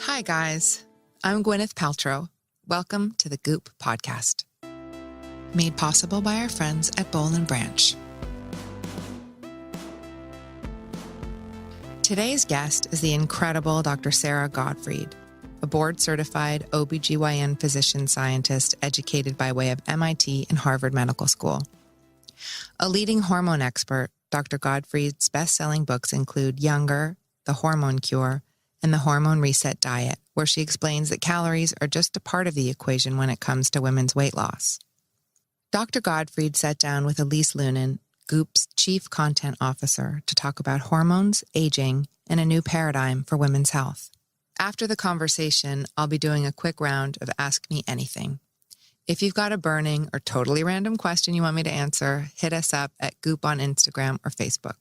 Hi, guys. I'm Gwyneth Paltrow. Welcome to the Goop podcast. Made possible by our friends at Boll & Branch. Today's guest is the incredible Dr. Sarah Gottfried, a board-certified OBGYN physician scientist educated by way of MIT and Harvard Medical School. A leading hormone expert, Dr. Gottfried's best-selling books include Younger, The Hormone Cure, and The Hormone Reset Diet, where she explains that calories are just a part of the equation when it comes to women's weight loss. Dr. Gottfried sat down with Elise Loehnen, Goop's Chief Content Officer, to talk about hormones, aging, and a new paradigm for women's health. After the conversation, I'll be doing a quick round of Ask Me Anything. If you've got a burning or totally random question you want me to answer, hit us up at Goop on Instagram or Facebook.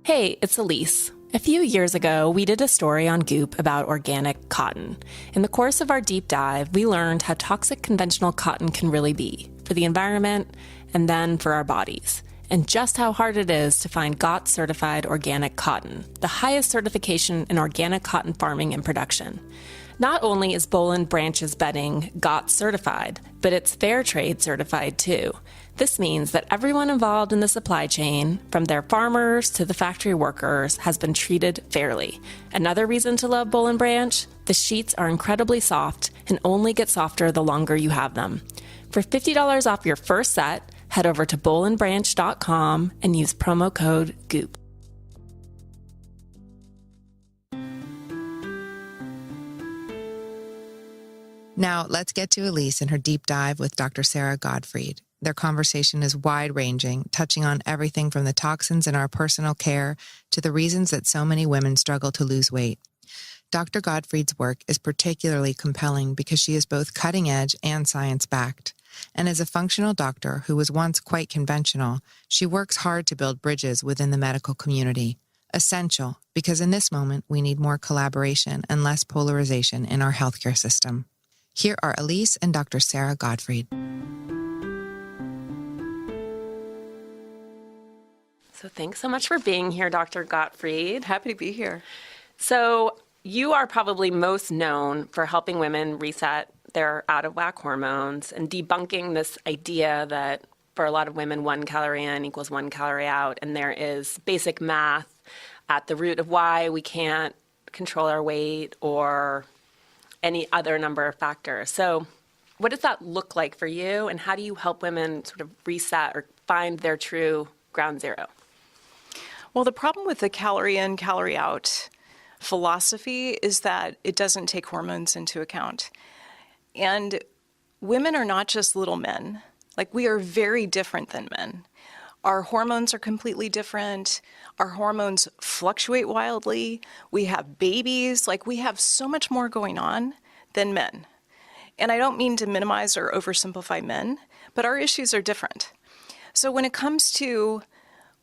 Hey, it's Elise. A few years ago, we did a story on Goop about organic cotton. In the course of our deep dive, we learned how toxic conventional cotton can really be for the environment and then for our bodies, and just how hard it is to find GOTS certified organic cotton, the highest certification in organic cotton farming and production. Not only is Boll & Branch's bedding GOTS certified, but it's fair trade certified too. This means that everyone involved in the supply chain, from their farmers to the factory workers, has been treated fairly. Another reason to love Boll & Branch? The sheets are incredibly soft and only get softer the longer you have them. For $50 off your first set, head over to bollandbranch.com and use promo code GOOP. Now, let's get to Elise and her deep dive with Dr. Sarah Gottfried. Their conversation is wide-ranging, touching on everything from the toxins in our personal care to the reasons that so many women struggle to lose weight. Dr. Gottfried's work is particularly compelling because she is both cutting-edge and science-backed. And as a functional doctor who was once quite conventional, she works hard to build bridges within the medical community. Essential, because in this moment, we need more collaboration and less polarization in our healthcare system. Here are Elise and Dr. Sarah Gottfried. So thanks so much for being here, Dr. Gottfried. Happy to be here. So you are probably most known for helping women reset their out-of-whack hormones and debunking this idea that for a lot of women, 1 calorie in equals 1 calorie out, and there is basic math at the root of why we can't control our weight or any other number of factors. So what does that look like for you, and how do you help women sort of reset or find their true ground zero? Well, the problem with the calorie in, calorie out philosophy is that it doesn't take hormones into account. And women are not just little men. Like, we are very different than men. Our hormones are completely different. Our hormones fluctuate wildly. We have babies. Like, we have so much more going on than men. And I don't mean to minimize or oversimplify men, but our issues are different. So when it comes to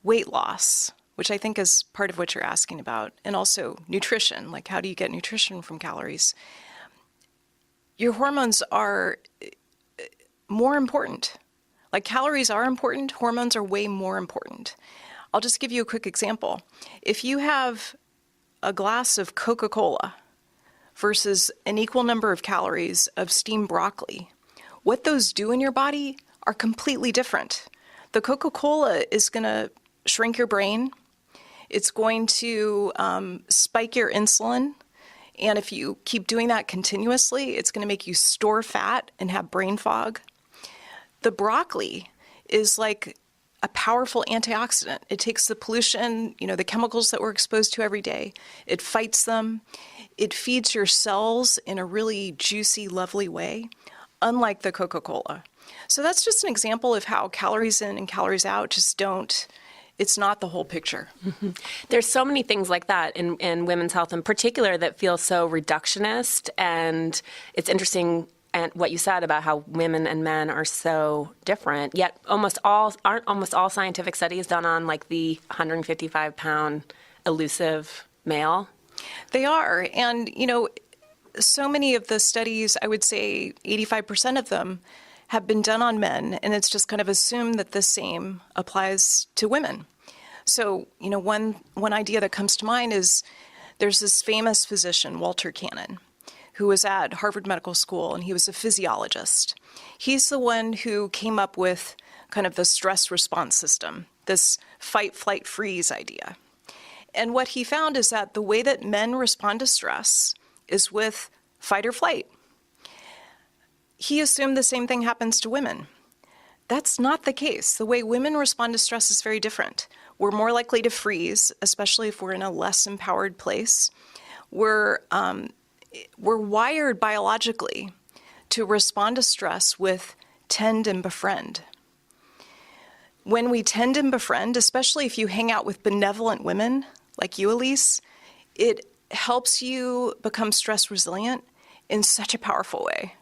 weight loss, which I think is part of what you're asking about, and also nutrition, like how do you get nutrition from calories? Your hormones are more important. Like, calories are important, hormones are way more important. I'll just give you a quick example. If you have a glass of Coca-Cola versus an equal number of calories of steamed broccoli, what those do in your body are completely different. The Coca-Cola is going to shrink your brain. It's going to spike your insulin. And if you keep doing that continuously, it's going to make you store fat and have brain fog. The broccoli is like a powerful antioxidant. It takes the pollution, the chemicals that we're exposed to every day. It fights them. It feeds your cells in a really juicy, lovely way, unlike the Coca-Cola. So that's just an example of how calories in and calories out just don't, it's not the whole picture. Mm-hmm. There's so many things like that in women's health in particular that feel so reductionist, and it's interesting and what you said about how women and men are so different, yet aren't almost all scientific studies done on like the 155-pound elusive male? They are. And, so many of the studies, I would say 85% of them, have been done on men, and it's just kind of assumed that the same applies to women. So, one idea that comes to mind is there's this famous physician, Walter Cannon, who was at Harvard Medical School, and he was a physiologist. He's the one who came up with kind of the stress response system, this fight, flight, freeze idea. And what he found is that the way that men respond to stress is with fight or flight. He assumed the same thing happens to women. That's not the case. The way women respond to stress is very different. We're more likely to freeze, especially if we're in a less empowered place. We're wired biologically to respond to stress with tend and befriend. When we tend and befriend, especially if you hang out with benevolent women like you, Elise, it helps you become stress resilient in such a powerful way.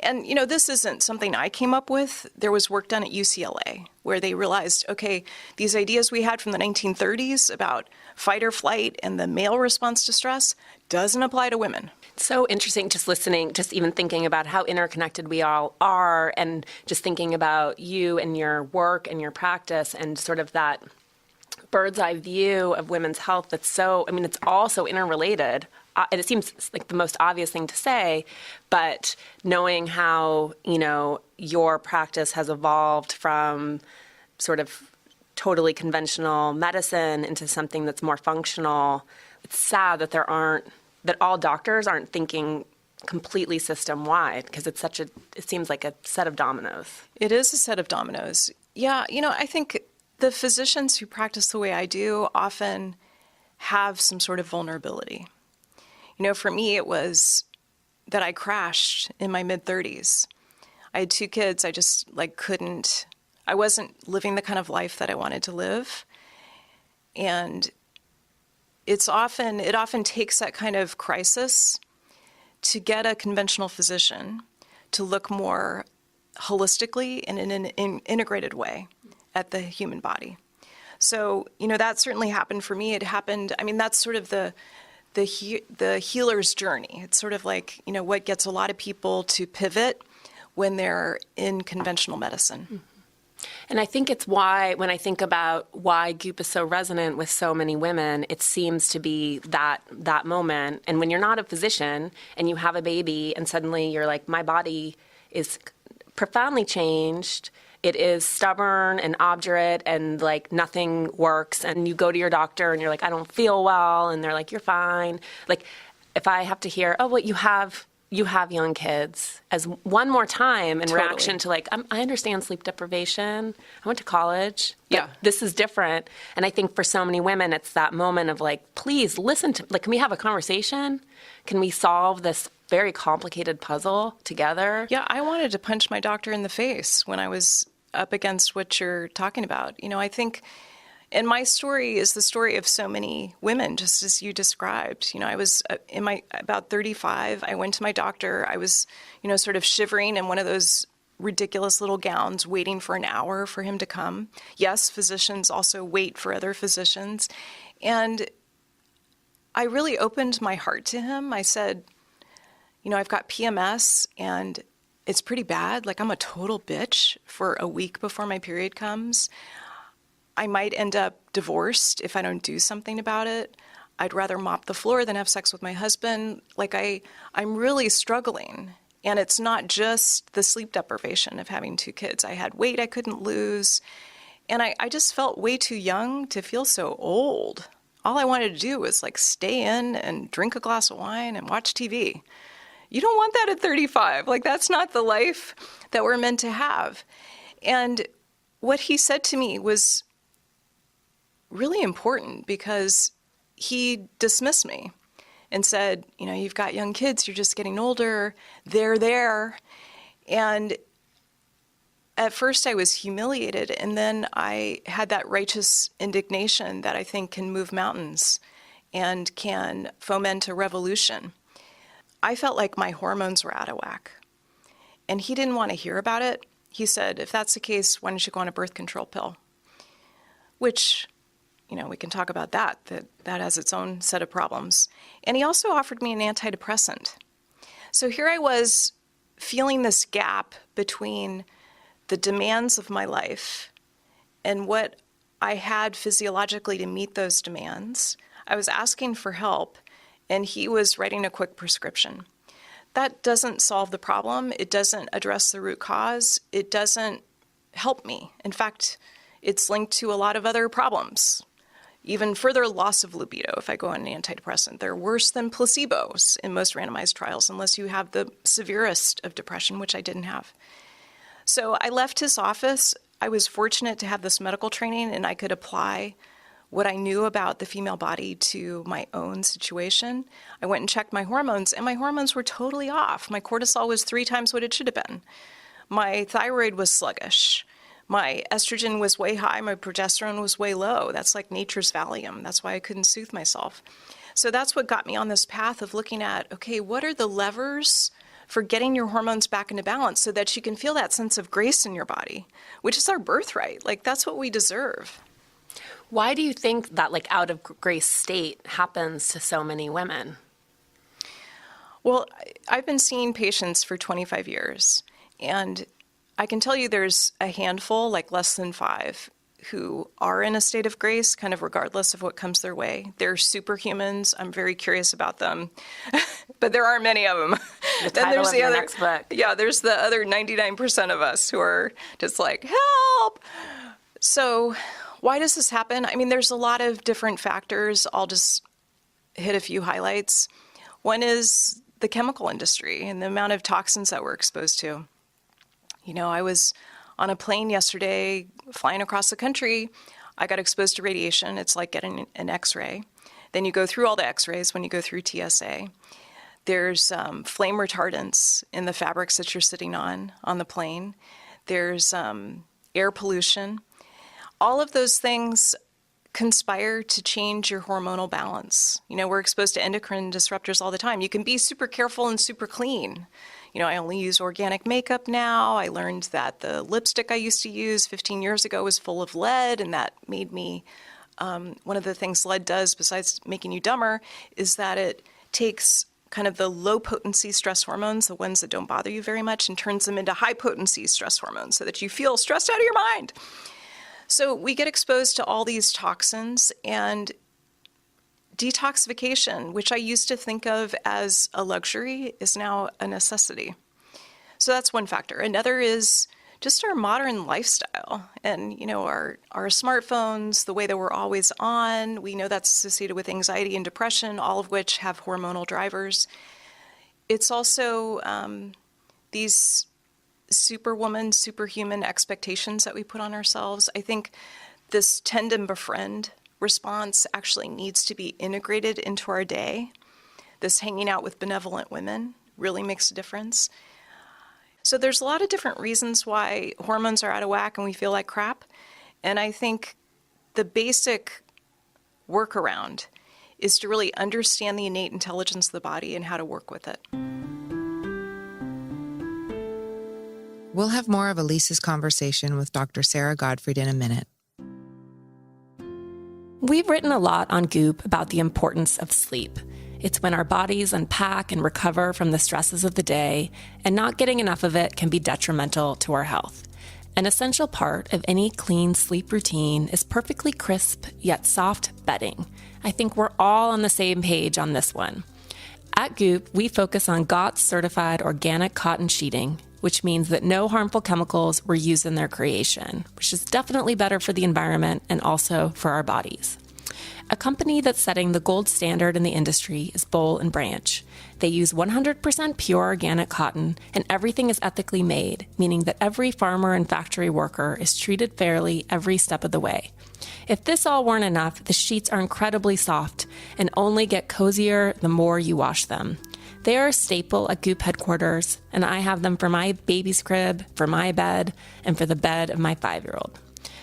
And, this isn't something I came up with. There was work done at UCLA where they realized, okay, these ideas we had from the 1930s about fight or flight and the male response to stress doesn't apply to women. So interesting just listening, just even thinking about how interconnected we all are, and just thinking about you and your work and your practice and sort of that bird's eye view of women's health that's so, it's all so interrelated. And it seems like the most obvious thing to say, but knowing how, your practice has evolved from sort of totally conventional medicine into something that's more functional, it's sad that that all doctors aren't thinking completely system-wide, because it seems like a set of dominoes. It is a set of dominoes. Yeah, I think the physicians who practice the way I do often have some sort of vulnerability. For me, it was that I crashed in my mid-30s. I had 2 kids. I just I wasn't living the kind of life that I wanted to live. And it often takes that kind of crisis to get a conventional physician to look more holistically and in an integrated way at the human body. So, that certainly happened for me. It happened, that's sort of the healer's journey. It's sort of like, what gets a lot of people to pivot when they're in conventional medicine. Mm-hmm. And I think it's why, when I think about why Goop is so resonant with so many women, it seems to be that moment. And when you're not a physician and you have a baby and suddenly you're like, my body is profoundly changed. It is stubborn and obdurate and like nothing works. And you go to your doctor and you're like, I don't feel well. And they're like, you're fine. Like if I have to hear, oh, well, you have young kids, as one more time in reaction to like, I understand sleep deprivation. I went to college. Yeah. This is different. And I think for so many women, it's that moment of like, please listen to, like, can we have a conversation? Can we solve this very complicated puzzle together? Yeah, I wanted to punch my doctor in the face when I was up against what you're talking about. I think, and my story is the story of so many women, just as you described. I was about 35. I went to my doctor. I was, sort of shivering in one of those ridiculous little gowns, waiting for an hour for him to come. Yes, physicians also wait for other physicians. And I really opened my heart to him. I said, I've got PMS and it's pretty bad. Like, I'm a total bitch for a week before my period comes. I might end up divorced if I don't do something about it. I'd rather mop the floor than have sex with my husband. Like, I'm really struggling. And it's not just the sleep deprivation of having 2 kids. I had weight I couldn't lose. And I just felt way too young to feel so old. All I wanted to do was like stay in and drink a glass of wine and watch TV. You don't want that at 35. Like, that's not the life that we're meant to have. And what he said to me was really important, because he dismissed me and said, you've got young kids, you're just getting older, they're there. And at first I was humiliated, and then I had that righteous indignation that I think can move mountains and can foment a revolution. I felt like my hormones were out of whack. And he didn't want to hear about it. He said, if that's the case, why don't you go on a birth control pill? Which, we can talk about that has its own set of problems. And he also offered me an antidepressant. So here I was feeling this gap between the demands of my life and what I had physiologically to meet those demands. I was asking for help, and he was writing a quick prescription. That doesn't solve the problem. It doesn't address the root cause. It doesn't help me. In fact, it's linked to a lot of other problems. Even further loss of libido if I go on an antidepressant. They're worse than placebos in most randomized trials, unless you have the severest of depression, which I didn't have. So I left his office. I was fortunate to have this medical training, and I could apply what I knew about the female body to my own situation. I went and checked my hormones, and my hormones were totally off. My cortisol was 3 times what it should have been. My thyroid was sluggish. My estrogen was way high. My progesterone was way low. That's like nature's Valium. That's why I couldn't soothe myself. So that's what got me on this path of looking at, okay, what are the levers for getting your hormones back into balance so that you can feel that sense of grace in your body, which is our birthright. Like, that's what we deserve. Why do you think that out of grace state happens to so many women? Well, I've been seeing patients for 25 years, and I can tell you there's a handful, less than 5, who are in a state of grace, kind of regardless of what comes their way. They're superhumans. I'm very curious about them, but there aren't many of them. The title of your next book. Yeah, there's the other 99% of us who are just like, help! So why does this happen? I mean, there's a lot of different factors. I'll just hit a few highlights. One is the chemical industry and the amount of toxins that we're exposed to. You know, I was on a plane yesterday flying across the country. I got exposed to radiation. It's like getting an X-ray. Then you go through all the X-rays when you go through TSA. There's flame retardants in the fabrics that you're sitting on the plane. There's air pollution. All of those things conspire to change your hormonal balance. You know, we're exposed to endocrine disruptors all the time. You can be super careful and super clean. You know, I only use organic makeup now. I learned that the lipstick I used to use 15 years ago was full of lead, and that made me, one of the things lead does besides making you dumber is that it takes kind of the low-potency stress hormones, the ones that don't bother you very much, and turns them into high-potency stress hormones so that you feel stressed out of your mind. So we get exposed to all these toxins, and detoxification, which I used to think of as a luxury, is now a necessity. So that's one factor. Another is just our modern lifestyle and, you know, our smartphones, the way that we're always on. We know that's associated with anxiety and depression, all of which have hormonal drivers. It's also these superwoman, superhuman expectations that we put on ourselves. I think this tend and befriend response actually needs to be integrated into our day. This hanging out with benevolent women really makes a difference. So there's a lot of different reasons why hormones are out of whack and we feel like crap. And I think the basic workaround is to really understand the innate intelligence of the body and how to work with it. We'll have more of Elise's conversation with Dr. Sarah Gottfried in a minute. We've written a lot on Goop about the importance of sleep. It's when our bodies unpack and recover from the stresses of the day, and not getting enough of it can be detrimental to our health. An essential part of any clean sleep routine is perfectly crisp yet soft bedding. I think we're all on the same page on this one. At Goop, we focus on GOTS certified organic cotton sheeting, which means that no harmful chemicals were used in their creation, which is definitely better for the environment and also for our bodies. A company that's setting the gold standard in the industry is Boll & Branch. They use 100% pure organic cotton, and everything is ethically made, meaning that every farmer and factory worker is treated fairly every step of the way. If this all weren't enough, the sheets are incredibly soft and only get cozier the more you wash them. They are a staple at Goop headquarters, and I have them for my baby's crib, for my bed, and for the bed of my 5-year-old.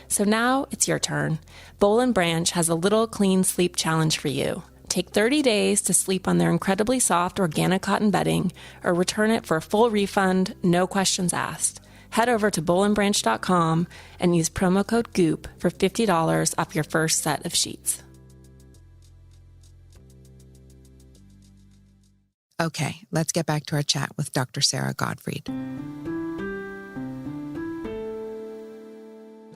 So now it's your turn. Boll & Branch has a little clean sleep challenge for you. Take 30 days to sleep on their incredibly soft organic cotton bedding, or return it for a full refund, no questions asked. Head over to bollandbranch.com and use promo code GOOP for $50 off your first set of sheets. Okay, let's get back to our chat with Dr. Sarah Gottfried.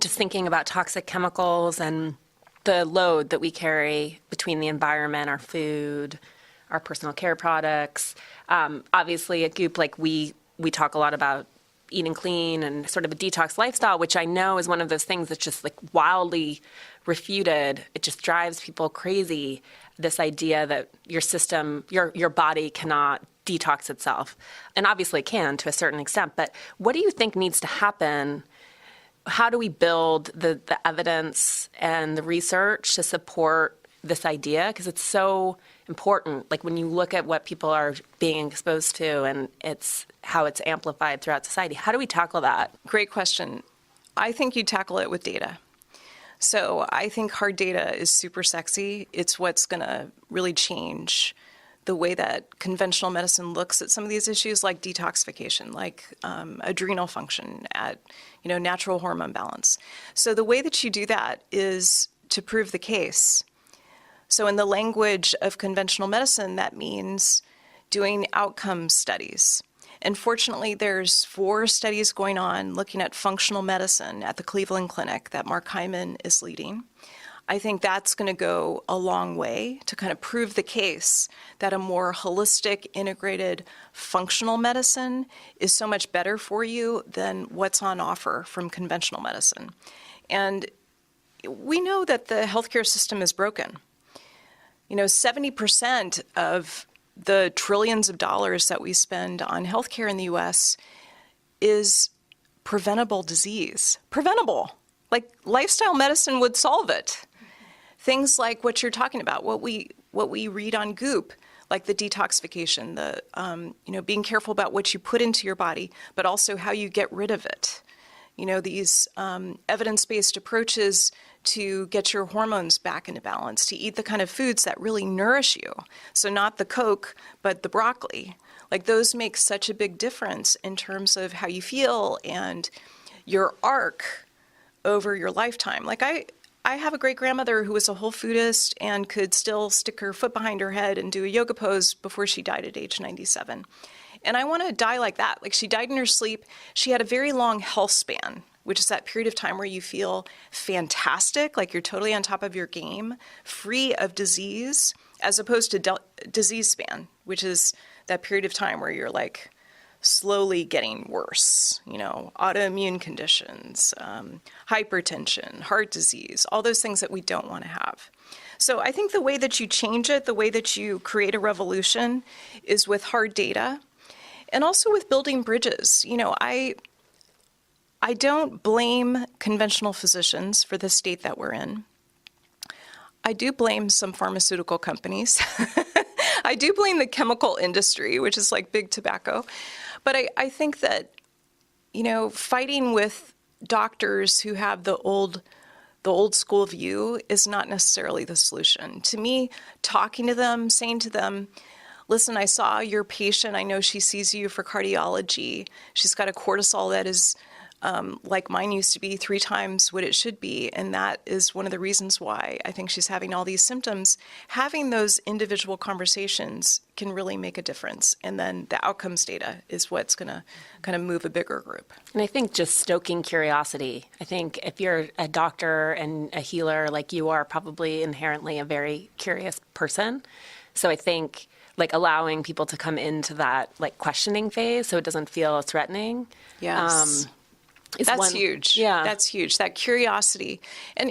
To just thinking about toxic chemicals and the load that we carry between the environment, our food, our personal care products. Obviously at Goop, like we talk a lot about eating clean and sort of a detox lifestyle, which I know is one of those things that's just like wildly refuted. It just drives people crazy. This idea that your system, your body cannot detox itself. And obviously it can to a certain extent, but what do you think needs to happen? How do we build the evidence and the research to support this idea? Because it's so important. Like when you look at what people are being exposed to and it's how it's amplified throughout society. How do we tackle that? Great question. I think you tackle it with data. So I think hard data is super sexy. It's what's going to really change the way that conventional medicine looks at some of these issues, like detoxification, like adrenal function, at natural hormone balance. So the way that you do that is to prove the case. So in the language of conventional medicine, that means doing outcome studies. And fortunately, there's 4 studies going on looking at functional medicine at the Cleveland Clinic that Mark Hyman is leading. I think that's going to go a long way to kind of prove the case that a more holistic, integrated, functional medicine is so much better for you than what's on offer from conventional medicine. And we know that the healthcare system is broken. 70% of the trillions of dollars that we spend on healthcare in the U.S. is preventable disease. Preventable. Like lifestyle medicine would solve it. Things like what you're talking about, what we read on Goop, like the detoxification, the being careful about what you put into your body, but also how you get rid of it. These evidence-based approaches to get your hormones back into balance, to eat the kind of foods that really nourish you. So not the Coke, but the broccoli. Like those make such a big difference in terms of how you feel and your arc over your lifetime. Like I have a great-grandmother who was a whole foodist and could still stick her foot behind her head and do a yoga pose before she died at age 97. And I want to die like that. Like she died in her sleep. She had a very long health span, which is that period of time where you feel fantastic, like you're totally on top of your game, free of disease, as opposed to disease span, which is that period of time where you're like slowly getting worse, autoimmune conditions, hypertension, heart disease, all those things that we don't want to have. So I think the way that you change it, the way that you create a revolution is with hard data and also with building bridges. I don't blame conventional physicians for the state that we're in. I do blame some pharmaceutical companies. I do blame the chemical industry, which is like big tobacco. But I think that, fighting with doctors who have the old school view is not necessarily the solution. To me, talking to them, saying to them, listen, I saw your patient. I know she sees you for cardiology. She's got a cortisol that is like mine used to be 3 times what it should be. And that is one of the reasons why I think she's having all these symptoms. Having those individual conversations can really make a difference. And then the outcomes data is what's going to kind of move a bigger group. And I think just stoking curiosity. I think if you're a doctor and a healer, like you are probably inherently a very curious person. So I think like allowing people to come into that like questioning phase so it doesn't feel threatening. Yes. That's huge. Yeah. That's huge. That curiosity. And,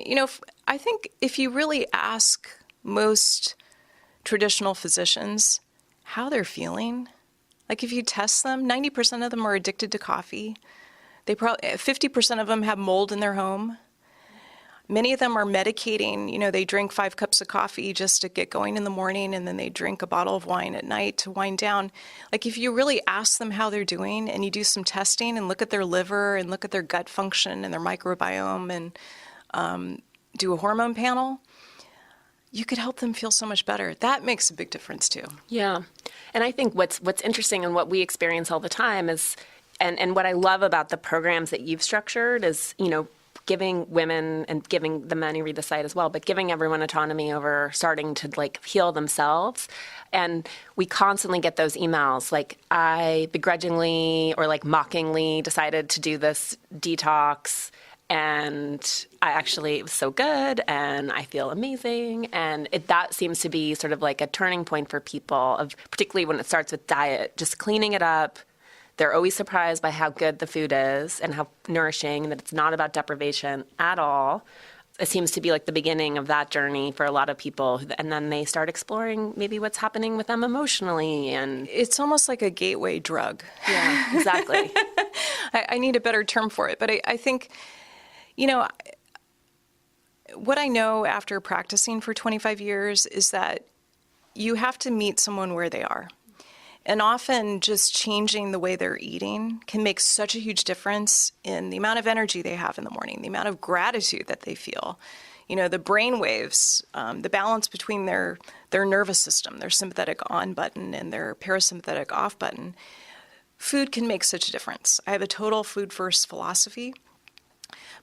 I think if you really ask most traditional physicians how they're feeling, like if you test them, 90% of them are addicted to coffee. 50% of them have mold in their home. Many of them are medicating, they drink 5 cups of coffee just to get going in the morning, and then they drink a bottle of wine at night to wind down. Like if you really ask them how they're doing and you do some testing and look at their liver and look at their gut function and their microbiome and do a hormone panel, you could help them feel so much better. That makes a big difference too. Yeah. And I think what's interesting and what we experience all the time is, and what I love about the programs that you've structured is, giving women and giving the men who read the site as well, but giving everyone autonomy over starting to like heal themselves. And we constantly get those emails like I begrudgingly or like mockingly decided to do this detox and it was so good, and I feel amazing. And that seems to be sort of like a turning point for people, particularly when it starts with diet, just cleaning it up. They're always surprised by how good the food is and how nourishing, and that it's not about deprivation at all. It seems to be like the beginning of that journey for a lot of people. And then they start exploring maybe what's happening with them emotionally. And it's almost like a gateway drug. Yeah, exactly. I need a better term for it. But I think, what I know after practicing for 25 years is that you have to meet someone where they are. And often just changing the way they're eating can make such a huge difference in the amount of energy they have in the morning, the amount of gratitude that they feel, the brain waves, the balance between their nervous system, their sympathetic on button and their parasympathetic off button. Food can make such a difference. I have a total food first philosophy.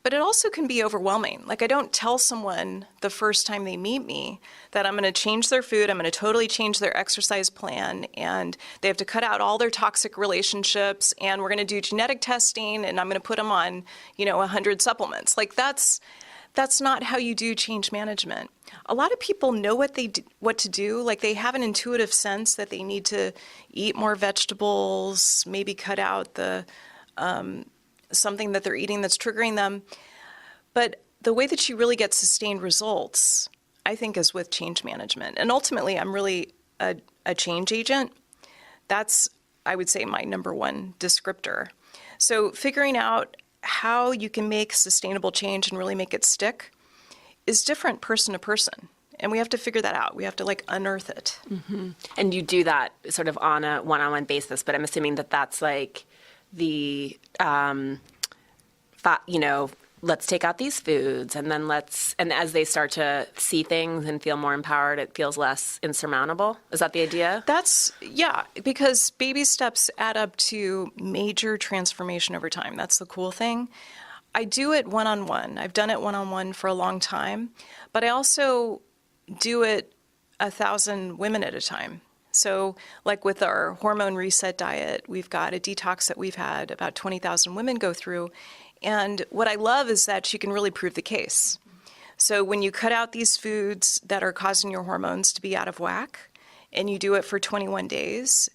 But it also can be overwhelming. Like, I don't tell someone the first time they meet me that I'm going to change their food, I'm going to totally change their exercise plan, and they have to cut out all their toxic relationships, and we're going to do genetic testing, and I'm going to put them on, 100 supplements. Like, that's not how you do change management. A lot of people know what to do. Like, they have an intuitive sense that they need to eat more vegetables, maybe cut out the something that they're eating that's triggering them. But the way that you really get sustained results, I think, is with change management. And ultimately, I'm really a change agent. That's, I would say, my number one descriptor. So figuring out how you can make sustainable change and really make it stick is different person to person. And we have to figure that out. We have to unearth it. Mm-hmm. And you do that sort of on a one-on-one basis, but I'm assuming that that's like the, let's take out these foods, and then and as they start to see things and feel more empowered, it feels less insurmountable. Is that the idea? Yeah, because baby steps add up to major transformation over time. That's the cool thing. I do it one-on-one. I've done it one-on-one for a long time, but I also do it 1,000 women at a time. So like with our hormone reset diet, we've got a detox that we've had about 20,000 women go through. And what I love is that you can really prove the case. So when you cut out these foods that are causing your hormones to be out of whack, and you do it for 21 days,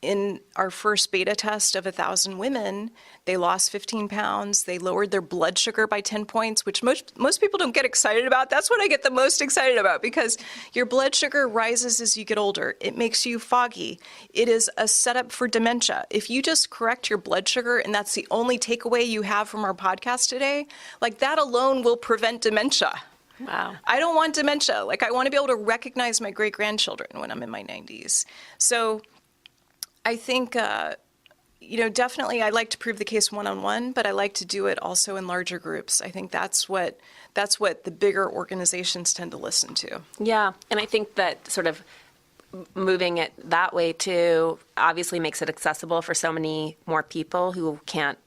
in our first beta test of 1,000 women, they lost 15 pounds. They lowered their blood sugar by 10 points, which most people don't get excited about. That's what I get the most excited about, because your blood sugar rises as you get older. It makes you foggy. It is a setup for dementia. If you just correct your blood sugar, and that's the only takeaway you have from our podcast today, that alone will prevent dementia. Wow. I don't want dementia. I want to be able to recognize my great-grandchildren when I'm in my 90s. So I think, definitely I like to prove the case one-on-one, but I like to do it also in larger groups. I think that's what the bigger organizations tend to listen to. Yeah, and I think that sort of moving it that way too obviously makes it accessible for so many more people who can't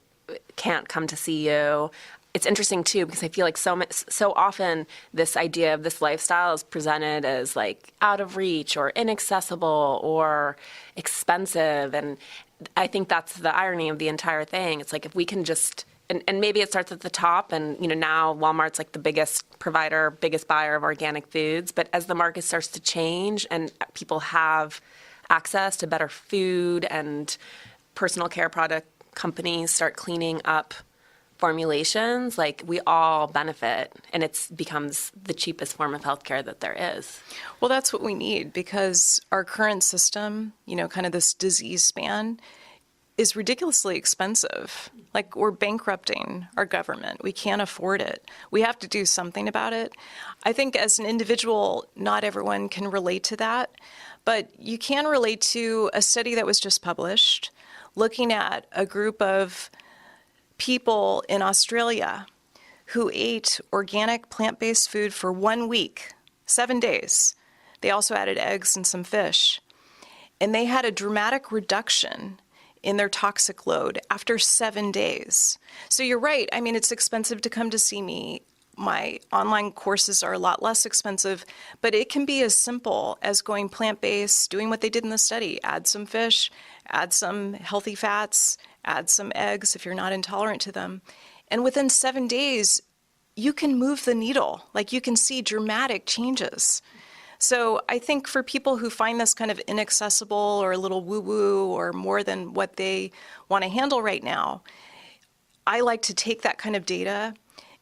come to see you. It's interesting too, because I feel like so often this idea of this lifestyle is presented as out of reach or inaccessible or expensive. And I think that's the irony of the entire thing. It's if we can just, and maybe it starts at the top, and now Walmart's the biggest provider, biggest buyer of organic foods. But as the market starts to change and people have access to better food, and personal care product companies start cleaning up formulations, we all benefit, and it becomes the cheapest form of healthcare that there is. Well, that's what we need, because our current system, kind of this disease span, is ridiculously expensive. We're bankrupting our government. We can't afford it. We have to do something about it. I think as an individual, not everyone can relate to that, but you can relate to a study that was just published looking at a group of people in Australia who ate organic plant-based food for 1 week, 7 days. They also added eggs and some fish. And they had a dramatic reduction in their toxic load after 7 days. So you're right. I mean, it's expensive to come to see me. My online courses are a lot less expensive, but it can be as simple as going plant-based, doing what they did in the study, add some fish, add some healthy fats, add some eggs if you're not intolerant to them, And within 7 days, you can move the needle. Like, you can see dramatic changes. So I think for people who find this kind of inaccessible or a little woo-woo or more than what they want to handle right now, I like to take that kind of data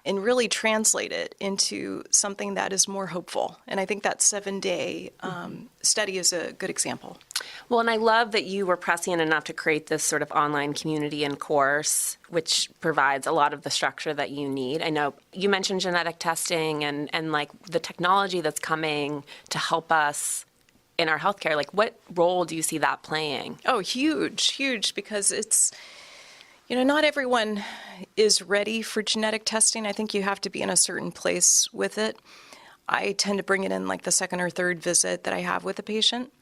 and really translate it into something that is more hopeful. And I think that 7-day study is a good example. Well, and I love that you were prescient enough to create this sort of online community and course, which provides a lot of the structure that you need. I know you mentioned genetic testing and like the technology that's coming to help us in our healthcare. Like, what role do you see that playing? Oh, huge, because it's, not everyone is ready for genetic testing. I think you have to be in a certain place with it. I tend to bring it in like the second or third visit that I have with a patient.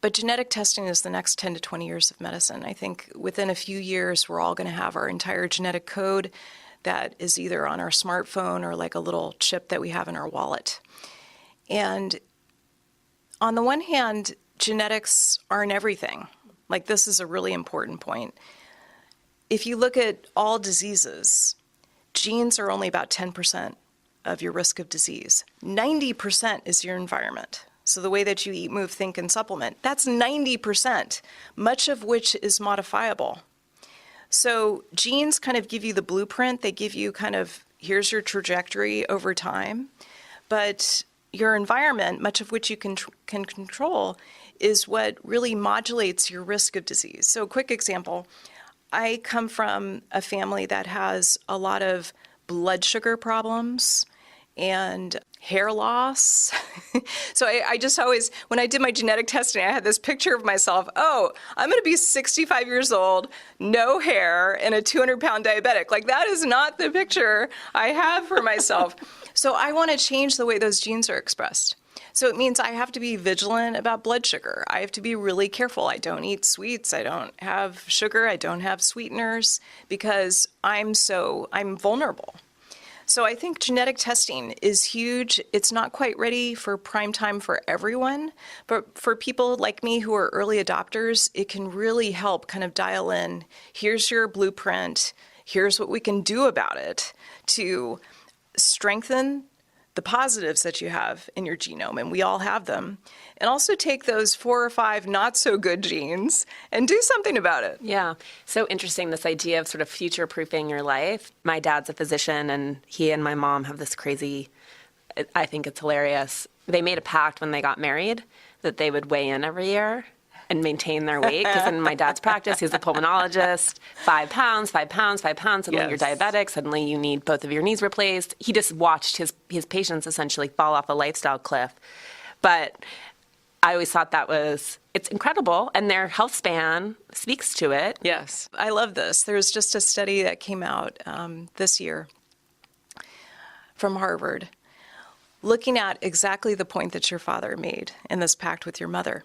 But genetic testing is the next 10 to 20 years of medicine. I think within a few years, we're all going to have our entire genetic code that is either on our smartphone or like a little chip that we have in our wallet. And on the one hand, genetics aren't everything. Like, this is a really important point. If you look at all diseases, genes are only about 10% of your risk of disease. 90% is your environment. So the way that you eat, move, think, and supplement, that's 90%, much of which is modifiable. So genes kind of give you the blueprint. They give you kind of, here's your trajectory over time. But your environment, much of which you can control, is what really modulates your risk of disease. So a quick example. I come from a family that has a lot of blood sugar problems and hair loss. So I just always, when I did my genetic testing, I had this picture of myself, I'm going to be 65 years old, no hair, and a 200-pound diabetic. Like, that is not the picture I have for myself. So I want to change the way those genes are expressed. So it means I have to be vigilant about blood sugar. I have to be really careful. I don't eat sweets. I don't have sugar. I don't have sweeteners because I'm vulnerable. So I think genetic testing is huge. It's not quite ready for prime time for everyone, but for people like me who are early adopters, it can really help kind of dial in, here's your blueprint, here's what we can do about it to strengthen the positives that you have in your genome, and we all have them, and also take those 4 or 5 not so good genes and do something about it. Yeah. So interesting, this idea of sort of future-proofing your life. My dad's a physician, and he and my mom have this crazy, I think it's hilarious. They made a pact when they got married that they would weigh in every year and maintain their weight, because in my dad's practice, he's a pulmonologist, 5 pounds, 5 pounds, 5 pounds, suddenly you're diabetic, suddenly you need both of your knees replaced. He just watched his patients essentially fall off a lifestyle cliff. But I always thought it's incredible, and their health span speaks to it. Yes, I love this. There's just a study that came out this year from Harvard looking at exactly the point that your father made in this pact with your mother,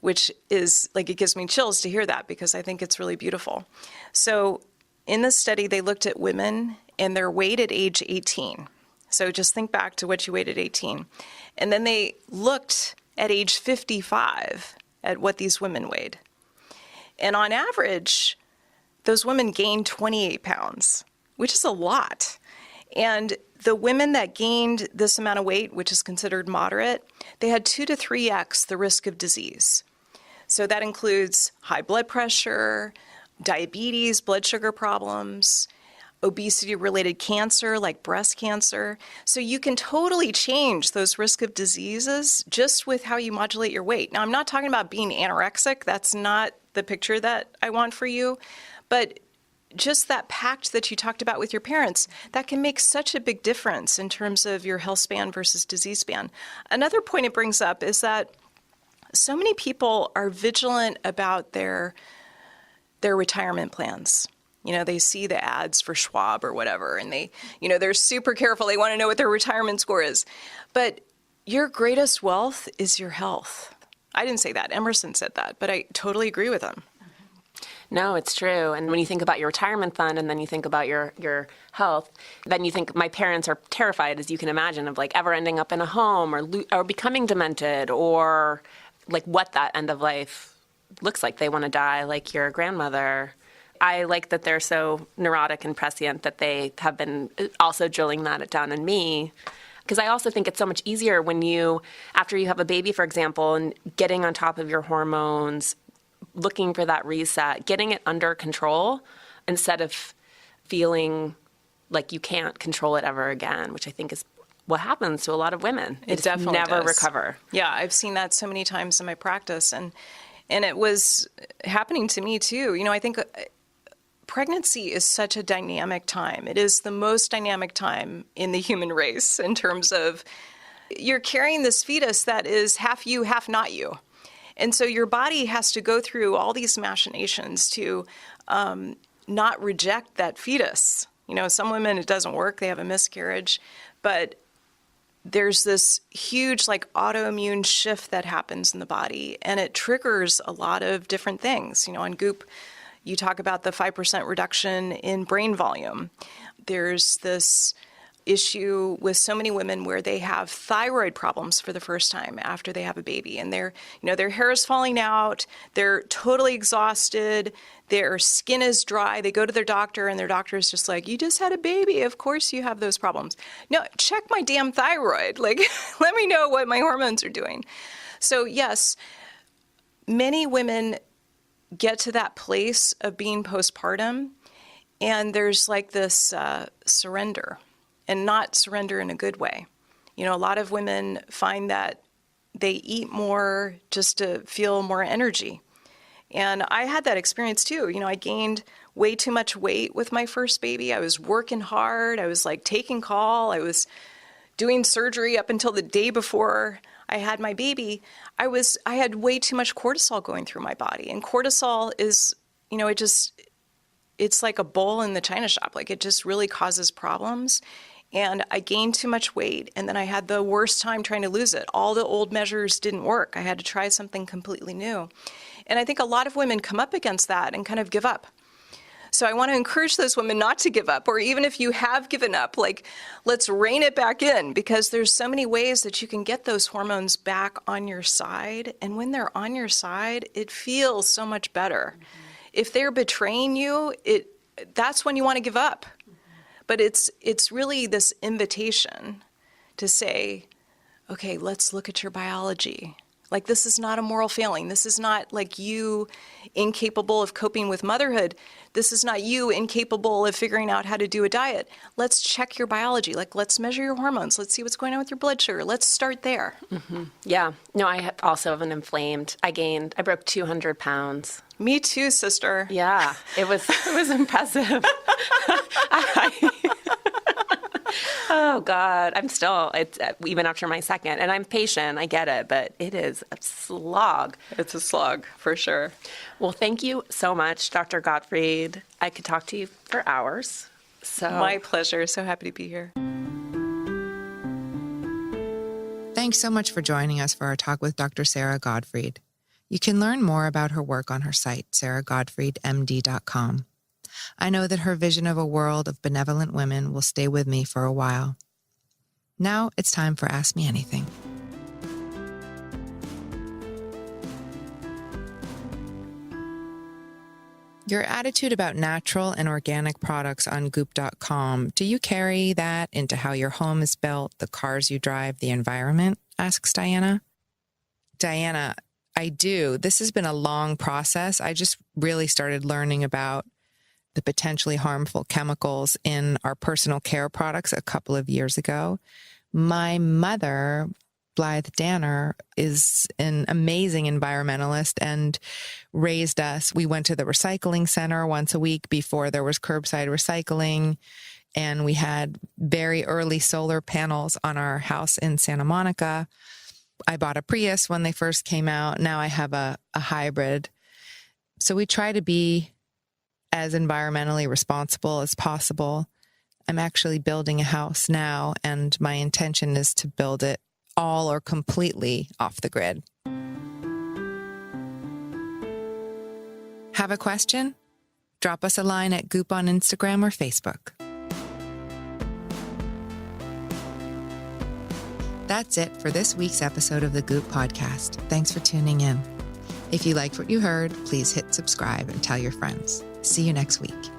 which is, like, it gives me chills to hear that because I think it's really beautiful. So in this study, they looked at women and their weight at age 18. So just think back to what you weighed at 18. And then they looked at age 55 at what these women weighed. And on average, those women gained 28 pounds, which is a lot. And the women that gained this amount of weight, which is considered moderate, they had 2 to 3x the risk of disease. So that includes high blood pressure, diabetes, blood sugar problems, obesity-related cancer like breast cancer. So you can totally change those risk of diseases just with how you modulate your weight. Now, I'm not talking about being anorexic. That's not the picture that I want for you. But just that pact that you talked about with your parents, that can make such a big difference in terms of your health span versus disease span. Another point it brings up is that so many people are vigilant about their retirement plans. They see the ads for Schwab or whatever, and they're super careful. They want to know what their retirement score is. But your greatest wealth is your health. I didn't say that. Emerson said that, but I totally agree with him. No, it's true. And when you think about your retirement fund and then you think about your health, then you think my parents are terrified, as you can imagine, of like ever ending up in a home or becoming demented or like what that end of life looks like. They want to die like your grandmother. I like that they're so neurotic and prescient that they have been also drilling that down in me. Because I also think it's so much easier when after you have a baby, for example, and getting on top of your hormones, looking for that reset, getting it under control instead of feeling like you can't control it ever again, which I think is what happens to a lot of women. It definitely never does. recover. Yeah, I've seen that so many times in my practice, and it was happening to me too. I think pregnancy is such a dynamic time. It is the most dynamic time in the human race in terms of you're carrying this fetus that is half you, half not you. And so your body has to go through all these machinations to not reject that fetus. Some women, it doesn't work. They have a miscarriage. But there's this huge autoimmune shift that happens in the body, and it triggers a lot of different things. On Goop, you talk about the 5% reduction in brain volume. There's this issue with so many women where they have thyroid problems for the first time after they have a baby, and their hair is falling out, they're totally exhausted, their skin is dry, they go to their doctor and their doctor is just like, you just had a baby, of course you have those problems. No, check my damn thyroid, let me know what my hormones are doing. So yes, many women get to that place of being postpartum and there's this surrender. And not surrender in a good way. A lot of women find that they eat more just to feel more energy. And I had that experience too. I gained way too much weight with my first baby. I was working hard. I was taking call. I was doing surgery up until the day before I had my baby. I had way too much cortisol going through my body. And cortisol is, it's like a bull in the china shop. It just really causes problems. And I gained too much weight, and then I had the worst time trying to lose it. All the old measures didn't work. I had to try something completely new. And I think a lot of women come up against that and kind of give up. So I want to encourage those women not to give up, or even if you have given up, let's rein it back in, because there's so many ways that you can get those hormones back on your side. And when they're on your side, it feels so much better. Mm-hmm. If they're betraying you, that's when you want to give up. But it's really this invitation to say, okay, let's look at your biology. This is not a moral failing. This is not you incapable of coping with motherhood. This is not you incapable of figuring out how to do a diet. Let's check your biology. Let's measure your hormones. Let's see what's going on with your blood sugar. Let's start there. Mm-hmm. Yeah. No, I also have an I broke 200 pounds. Me too, sister. Yeah. It was impressive. Oh, God. It's even after my second. And I'm patient. I get it. But it is a slog. It's a slog, for sure. Well, thank you so much, Dr. Gottfried. I could talk to you for hours. So my pleasure. So happy to be here. Thanks so much for joining us for our talk with Dr. Sarah Gottfried. You can learn more about her work on her site, sarahgottfriedmd.com. I know that her vision of a world of benevolent women will stay with me for a while. Now it's time for Ask Me Anything. Your attitude about natural and organic products on Goop.com, do you carry that into how your home is built, the cars you drive, the environment? Asks Diana. Diana, I do. This has been a long process. I just really started learning about the potentially harmful chemicals in our personal care products a couple of years ago. My mother, Blythe Danner, is an amazing environmentalist and raised us. We went to the recycling center once a week before there was curbside recycling, and we had very early solar panels on our house in Santa Monica. I bought a Prius when they first came out. Now I have a hybrid. So we try to be as environmentally responsible as possible. I'm actually building a house now, and my intention is to build it all or completely off the grid. Have a question? Drop us a line at Goop on Instagram or Facebook. That's it for this week's episode of the Goop podcast. Thanks for tuning in. If you liked what you heard, please hit subscribe and tell your friends. See you next week.